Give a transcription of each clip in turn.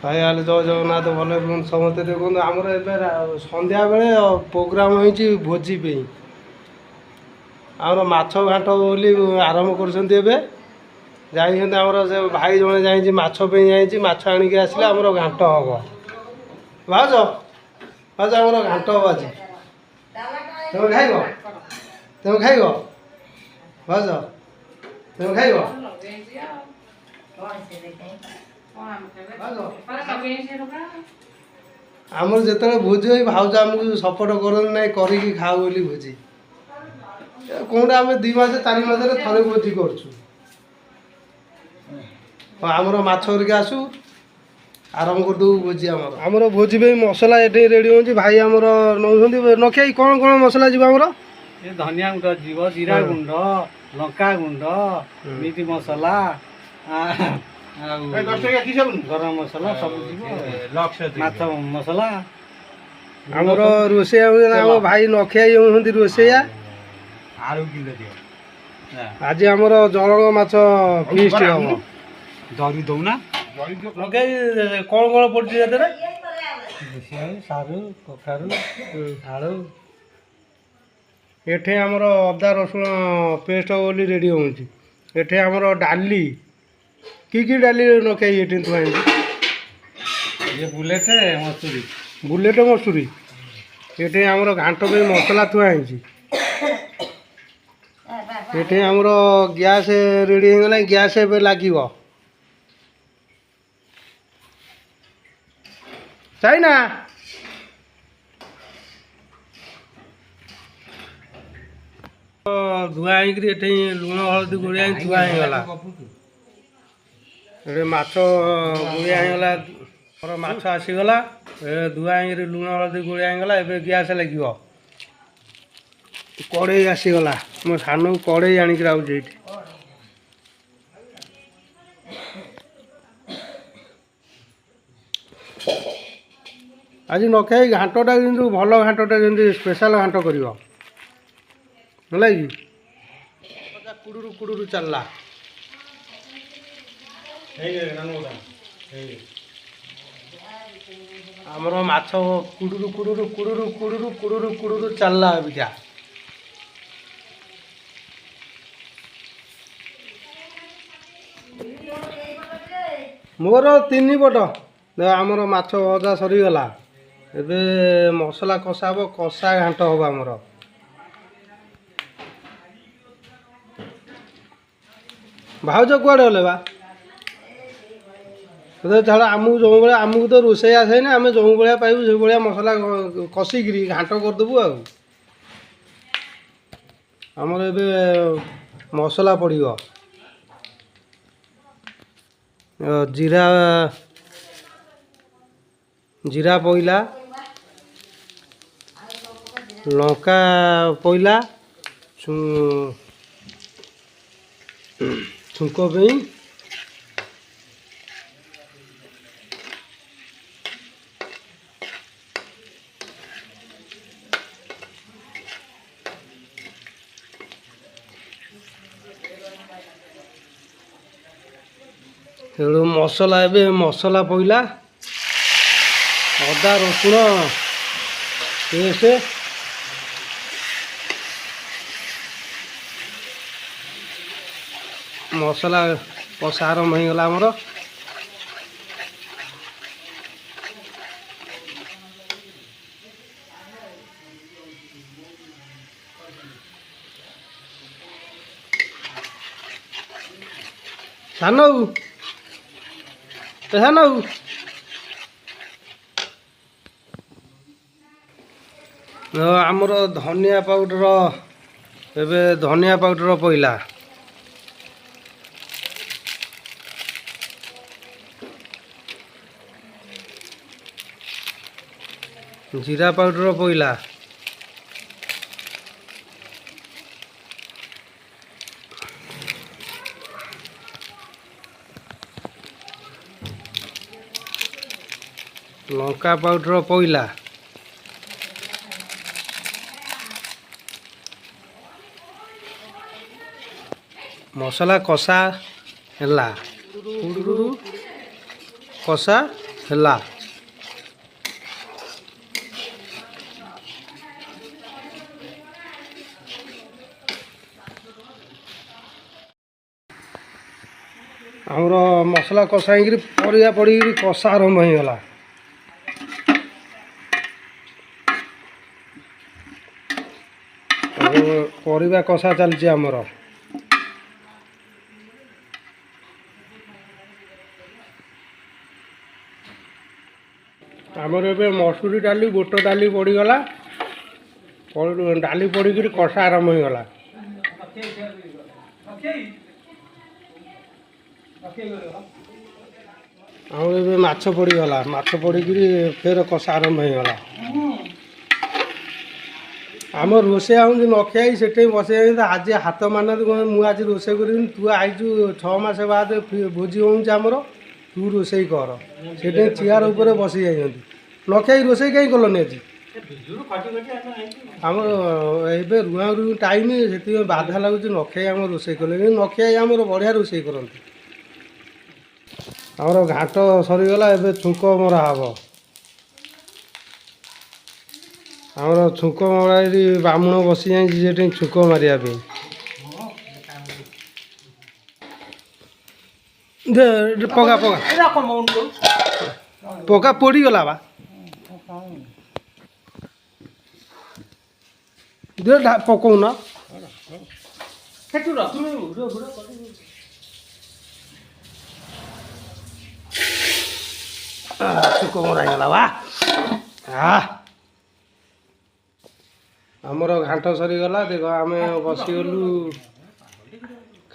भाई आले जय जगन्नाथ भले समस्ते देखो आमर ए संध्या बेले प्रोग्राम होती भोजी पे आमर माछ घाट बोली आरंभ कर से भाई जड़े जाइए माछ जाइए माछ आणिक आसले आमर घाट हम भाज भाज आमर घाट हम आज तुम खाइब तुम खाइब भाज तुम खाइब आमर जिते भोजी हो भाज आमको सपोर्ट कर ना करी खाऊ बोली भोजी कौन आम 2 मास 4 मास थे भोजी कर आमर माछरिक आसू आरंभ करदे भोजी आमर भोजी पे मसला ये रेडी हो भाई आमर नौ नखिया कौन कौन मसला जी आमर धनिया गुंड जीव जीरा गुंड लंका गुंड मीट मसला गरम मसला सब माछ मसला आमर रोसैया आम भाई नखिया होती रोसैया आज आमर जलंग माछ फीस्ट हम दरी दौना नखिया कौन कौन पड़े सारू कखारू आलू एठे आमर अदा रसुण पेस्ट बोली रेडी होची एठे आमर डाली की डाली नखिया ये थुआ ये बुलेट मसूरी बुलेट मसूरी ये आमर घाट पे मसला थुआई ये आमर गैस रेडी होगा गैस ए लगे चाइना धुआ होकर लुण हलदी गोलिया धुआ होगला ये माछ गोलिया होगला मोर माछ आसीगला धुआ हो लुण हलदी गोलिया होगला ए गैस लगे कड़े आसीगला मो सान कड़े आणिक आउे आज नखिया घाटटा कि भल घाटटा जमी स्पेशल घाट कर कुड़ू कुड़ू चलला आमर माछ कुड़ू कुड़ू कुड़ू कुड़ू कुड़ू कुड़ू चलला अबिका मोर 3 पट आमर माछ भजा सरीगला एबे मसला कषा हम कषा घाट हम आमर भाज कुआड़े गले बा छाड़ आमको जो भाई आमको तो रोसे आसे ना आम जो भाया पाइबू से भाया मसला कषिकी घाट करदेबू आमर ए मसला पड़ो जीरा जीरा पइला लंका पइला छुंक पे मसला ए मसला पइला अदा रसुण पेस्ट मसला कषा आरंभ होगला आमर सानू सानू आमर धनिया पाउडर एबे धनिया पाउडर पइला जीरा पाउडर पइला लंका पाउडर पइला मसला कषा है कषा ହେଲା ଆମର ମସଲା କଷା ହେଇକିରି ପରିବା ପଡ଼ିକିରି କଷା ଆରମ୍ଭ ହେଇଗଲା। ପରିବା କଷା ଚାଲିଛି ଆମର। ଆମର ଏବେ ମସୁରୀ ଡାଲି ବୁଟ ଡାଲି ପଡ଼ିଗଲା। ଡାଲି ପଡ଼ିକିରି କଷା ଆରମ୍ଭ ହେଇଗଲା। ଆମର ଏବେ ମାଛ ପଡ଼ିଗଲା। ମାଛ ପଡ଼ିକିରି ଫେର କଷା ଆରମ୍ଭ ହେଇଗଲା। ଆମ ରୋଷେଇ ଆଉଛନ୍ତି ନ ଖିଆଇ ସେଠି ବସେଇ ଆଜି ହାତ ମାନନ୍ତି ମୁଁ ଆଜି ରୋଷେଇ କରିବିନି, ତୁ ଆଇଛୁ 6 ମାସ ବାଦ ଭୋଜି ହେଉଛି ଆମର, ତୁ ରୋଷେଇ କର। ସେଠି ଚେୟାର ଉପରେ ବସି ଯାଇଛନ୍ତି। ନ ଖିଆଇ ରୋଷେଇ କାହିଁ କଲନି ଆଜି? ଆମର ଏବେ ରୁଆ ରୁଇ ଟାଇମ୍, ସେଥିପାଇଁ ବାଧା ଲାଗୁଛି ନ ଖିଆଇ ଆମର ରୋଷେଇ କଲେନି। ନ ଖିଆଇ ଆମର ବଢ଼ିଆ ରୋଷେଇ କରନ୍ତି। ଆମର ଘାଣ୍ଟ ସରିଗଲା, ଏବେ ଛୁଙ୍କ ମରା ହେବ। ଆମର ଛୁଙ୍କ ମରାରି ବାମୁଣ ବସି ଯାଇଛି ସେଠି ଛୁଙ୍କ ମାରିବା ପାଇଁ। ପକା ପକା ପକା ପୋଡ଼ିଗଲା ବା। ପକଉନ ଛୁଙ୍କ ମରା ହେଇଗଲା ବା। ଆମର ଘାଣ୍ଟ ସରିଗଲା। ଦେଖ ଆମେ ବସିଗଲୁ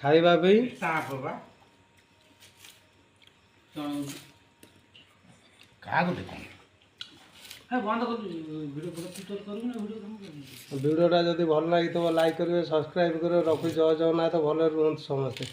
ଖାଇବା ପାଇଁ। ଭିଡ଼ିଓଟା ଯଦି ଭଲ ଲାଗିଥିବ ଲାଇକ୍ କରିବେ, ସବସ୍କ୍ରାଇବ୍ କରିବେ। ରଖୁଛି। ଜୟ ଜଗନ୍ନାଥ। ଭଲରେ ରୁହନ୍ତୁ ସମସ୍ତେ।